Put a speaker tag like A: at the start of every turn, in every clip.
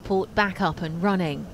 A: airport back up and running.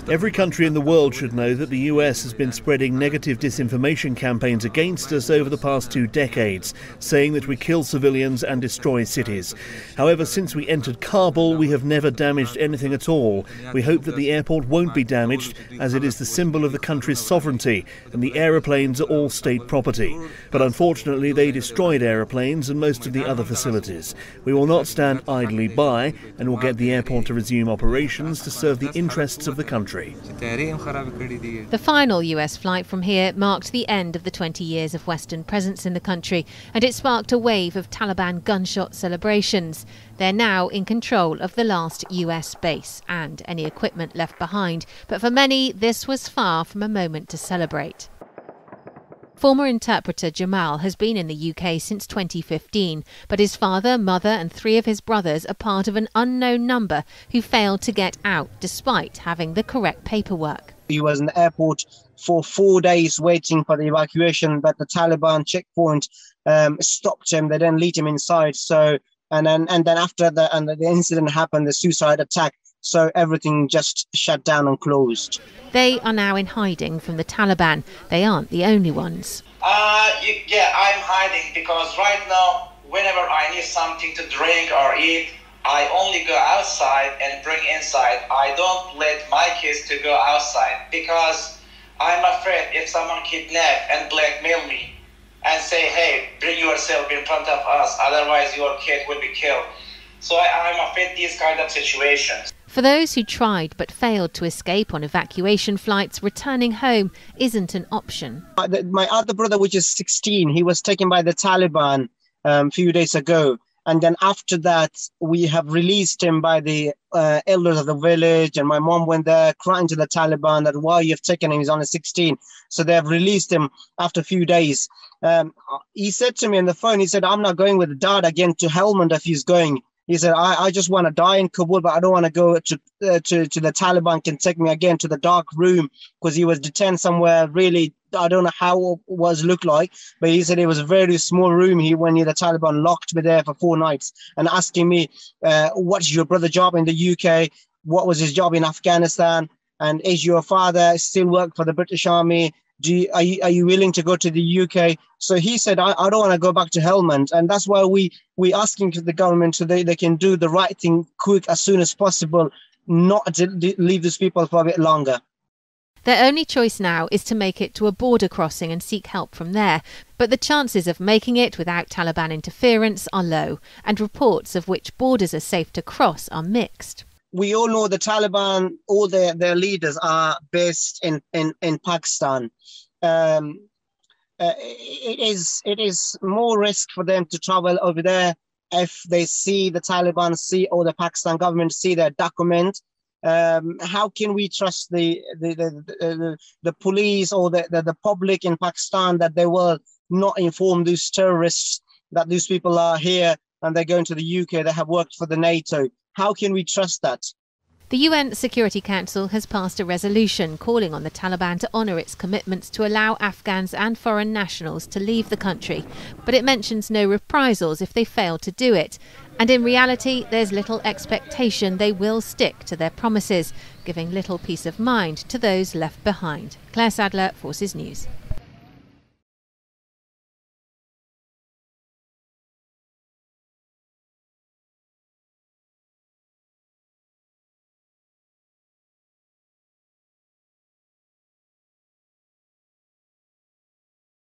B: Every country in the world should know that the US has been spreading negative disinformation campaigns against us over the past 2 decades, saying that we kill civilians and destroy cities. However, since we entered Kabul, we have never damaged anything at all. We hope that the airport won't be damaged, as it is the symbol of the country's sovereignty, and the aeroplanes are all state property. But unfortunately, they destroyed aeroplanes and most of the other facilities. We will not stand idly by, and will get the airport to resume operations to serve the interests of the country.
A: The final US flight from here marked the end of the 20 years of Western presence in the country, and it sparked a wave of Taliban gunshot celebrations. They're now in control of the last US base and any equipment left behind, but for many this was far from a moment to celebrate. Former interpreter Jamal has been in the UK since 2015, but his father, mother and 3 of his brothers are part of an unknown number who failed to get out despite having the correct paperwork.
C: He was in the airport for 4 days waiting for the evacuation, but the Taliban checkpoint stopped him. They didn't let him inside. So and then after the incident happened, the suicide attack. So everything just shut down and closed.
A: They are now in hiding from the Taliban. They aren't the only ones.
D: Yeah, I'm hiding because right now, whenever I need something to drink or eat, I only go outside and bring inside. I don't let my kids to go outside because I'm afraid if someone kidnap and blackmail me and say, hey, bring yourself in front of us, otherwise your kid will be killed. So I'm afraid of these kind of situations.
A: For those who tried but failed to escape on evacuation flights, returning home isn't an option.
C: My other brother, which is 16, he was taken by the Taliban a few days ago. And then after that, we have released him by the elders of the village. And my mom went there crying to the Taliban that, why you've taken him, he's only 16. So they have released him after a few days. He said to me on the phone, he said, I'm not going with Dad again to Helmand if he's going. He said, I just want to die in Kabul, but I don't want to go to the Taliban can take me again to the dark room, because he was detained somewhere really, I don't know how it was looked like, but he said it was a very small room. The Taliban locked me there for 4 nights and asking me, what's your brother job in the UK? What was his job in Afghanistan? And is your father still work for the British Army? Are you willing to go to the UK? So he said, I don't want to go back to Helmand. And that's why we asking the government so they can do the right thing quick as soon as possible, not to leave these people for a bit longer.
A: Their only choice now is to make it to a border crossing and seek help from there. But the chances of making it without Taliban interference are low, and reports of which borders are safe to cross are mixed.
C: We all know the Taliban, all their leaders are based in Pakistan. It is more risk for them to travel over there if they see the Taliban or the Pakistan government see their document. How can we trust the police or the public in Pakistan that they will not inform these terrorists that these people are here and they're going to the UK, they have worked for the NATO? How can we trust that?
A: The UN Security Council has passed a resolution calling on the Taliban to honour its commitments to allow Afghans and foreign nationals to leave the country, but it mentions no reprisals if they fail to do it. And in reality, there's little expectation they will stick to their promises, giving little peace of mind to those left behind. Claire Sadler, Forces News.